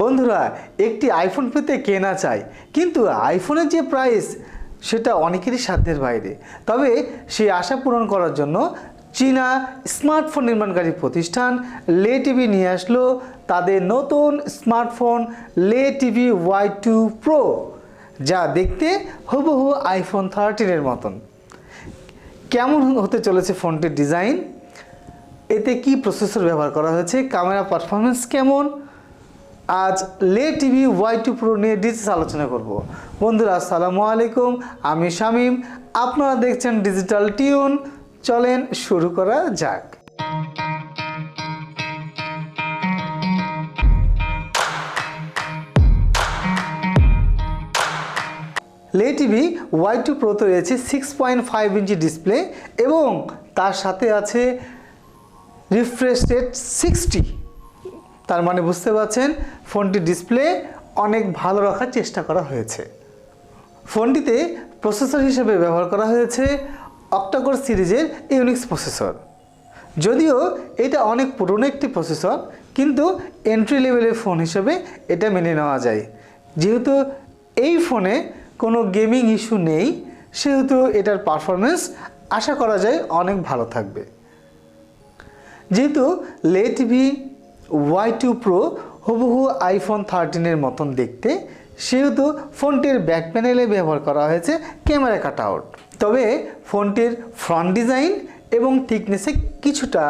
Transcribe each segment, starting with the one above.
বন্ধুরা, একটি আইফোন পেতে কে না চায়, কিন্তু আইফোনের যে প্রাইস সেটা অনেকেরই সাধ্যের বাইরে। তবে সেই আশা পূরণ করার জন্য চীনা স্মার্টফোন নির্মাণকারী প্রতিষ্ঠান LTV নিয়ে আসলো তাদের নতুন স্মার্টফোন LTV Y2 Pro, যা দেখতে হুবহু আইফোন 13-এর মতন। কেমন হতে চলেছে ফোনটির ডিজাইন, এতে কি প্রসেসর ব্যবহার করা হয়েছে, ক্যামেরা পারফরমেন্স কেমন, আজ LTV Y2 Pro নিয়ে ডিটেইলস আলোচনা করব। বন্ধুরা আসসালামু আলাইকুম, আমি শামীম, আপনারা দেখছেন ডিজিটাল টিউন। চলেন শুরু করা যাক। LTV Y2 Pro তে রয়েছে 6.5 ইঞ্চি ডিসপ্লে এবং তার সাথে আছে রিফ্রেশ রেট 60। তার মানে বুঝতে পারছেন ফোনটির ডিসপ্লে অনেক ভালো রাখার চেষ্টা করা হয়েছে। ফোনটিতে প্রসেসর হিসেবে ব্যবহার করা হয়েছে Octa-core সিরিজের ইউনিক্স প্রসেসর। যদিও এটা অনেক পুরনো একটি প্রসেসর, কিন্তু এন্ট্রি লেভেলের ফোন হিসেবে এটা মেনে নেওয়া যায়। যেহেতু এই ফোনে কোনো গেমিং ইস্যু নেই, সেহেতু এটার পারফরমেন্স আশা করা যায় অনেক ভালো থাকবে। যেহেতু LTV Y2 Pro হুবহু আইফোন 13-এর মতন দেখতে, সেহেতু ফোনটির ব্যাক প্যানেলে ব্যবহার করা হয়েছে ক্যামেরা কাটআউট। তবে ফোনটির ফ্রন্ট ডিজাইন এবং থিকনেসে কিছুটা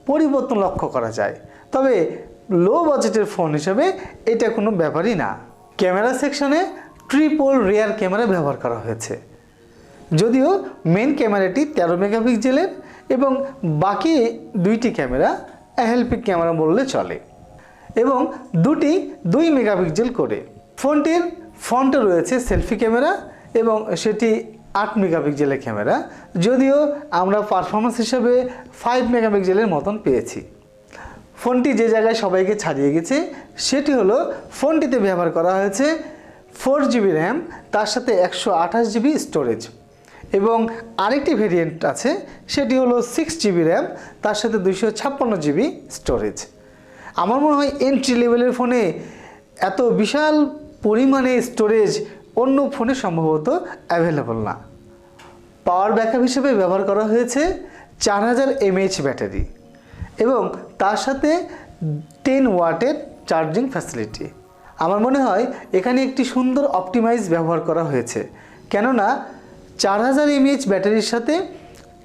পরিবর্তন লক্ষ্য করা যায়। তবে লো বাজেটের ফোন হিসেবে এটা কোনো ব্যাপারই না। ক্যামেরা সেকশনে ট্রিপল রিয়ার ক্যামেরা ব্যবহার করা হয়েছে। যদিও মেন ক্যামেরাটি 13 মেগাপিক্সেলের এবং বাকি দুইটি ক্যামেরা এলপি ক্যামেরা বললে চলে, এবং দুটি 2 মেগাপিক্সেল করে। ফোনটির ফ্রন্টে রয়েছে সেলফি ক্যামেরা এবং সেটি 8 মেগাপিক্সেলের ক্যামেরা, যদিও আমরা পারফরমেন্স হিসাবে 5 মেগাপিক্সেলের মতন পেয়েছি। ফোনটি যে জায়গায় সবাইকে ছাড়িয়ে গেছে সেটি হলো ফোনটিতে ব্যবহার করা হয়েছে 4GB র্যাম, তার সাথে 128GB স্টোরেজ, এবং আরেকটি ভেরিয়েন্ট আছে সেটি হলো 6GB র্যাম, তার সাথে 256GB স্টোরেজ। আমার মনে হয় এন্ট্রি লেভেলের ফোনে এত বিশাল পরিমাণে স্টোরেজ অন্য ফোনে সম্ভবত অ্যাভেলেবল না। পাওয়ার ব্যাকআপ হিসেবে ব্যবহার করা হয়েছে 4000 mAh ব্যাটারি এবং তার সাথে 10 ওয়াটের চার্জিং ফ্যাসিলিটি। আমার মনে হয় এখানে একটি সুন্দর অপটিমাইজ ব্যবহার করা হয়েছে, কেননা 4000 mAh ব্যাটারির সাথে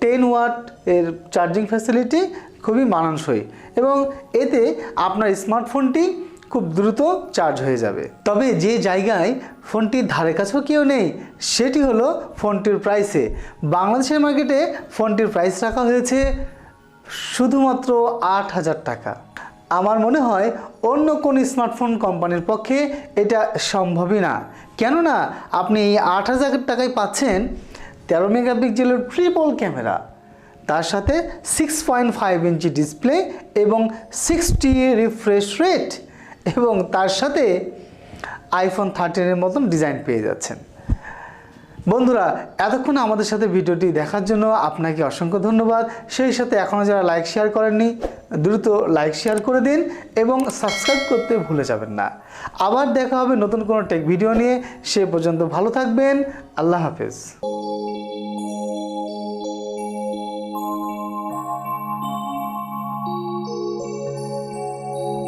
10 ওয়াট এর চার্জিং ফ্যাসিলিটি খুবই মানানসই, এবং এতে আপনার স্মার্টফোনটি খুব দ্রুত চার্জ হয়ে যাবে। তবে যে জায়গায় ফোনটির ধারে কাছেও কেউ নেই সেটি হলো ফোনটির প্রাইসে। বাংলাদেশের মার্কেটে ফোনটির প্রাইস রাখা হয়েছে শুধুমাত্র 8000 টাকা। আমার মনে হয় অন্য কোন স্মার্টফোন কোম্পানির পক্ষে এটা সম্ভবই না, কেননা আপনি এই 8000 টাকায় পাচ্ছেন 13 মেগাপিক্সেলের ট্রিপল ক্যামেরা, তার সাথে 6.5 ইঞ্চি ডিসপ্লে এবং 60 রিফ্রেশ রেট, এবং তার সাথে আইফোন 13-এর মতন ডিজাইন পেয়ে যাচ্ছেন। বন্ধুরা, এতক্ষণ আমাদের সাথে ভিডিওটি দেখার জন্য আপনাকে অসংখ্য ধন্যবাদ। সেই সাথে এখনও যারা লাইক শেয়ার করেননি, দ্রুত লাইক শেয়ার করে দিন এবং সাবস্ক্রাইব করতে ভুলে যাবেন না। আবার দেখা হবে নতুন কোনো টেক ভিডিও নিয়ে। সে পর্যন্ত ভালো থাকবেন। আল্লাহ হাফেজ।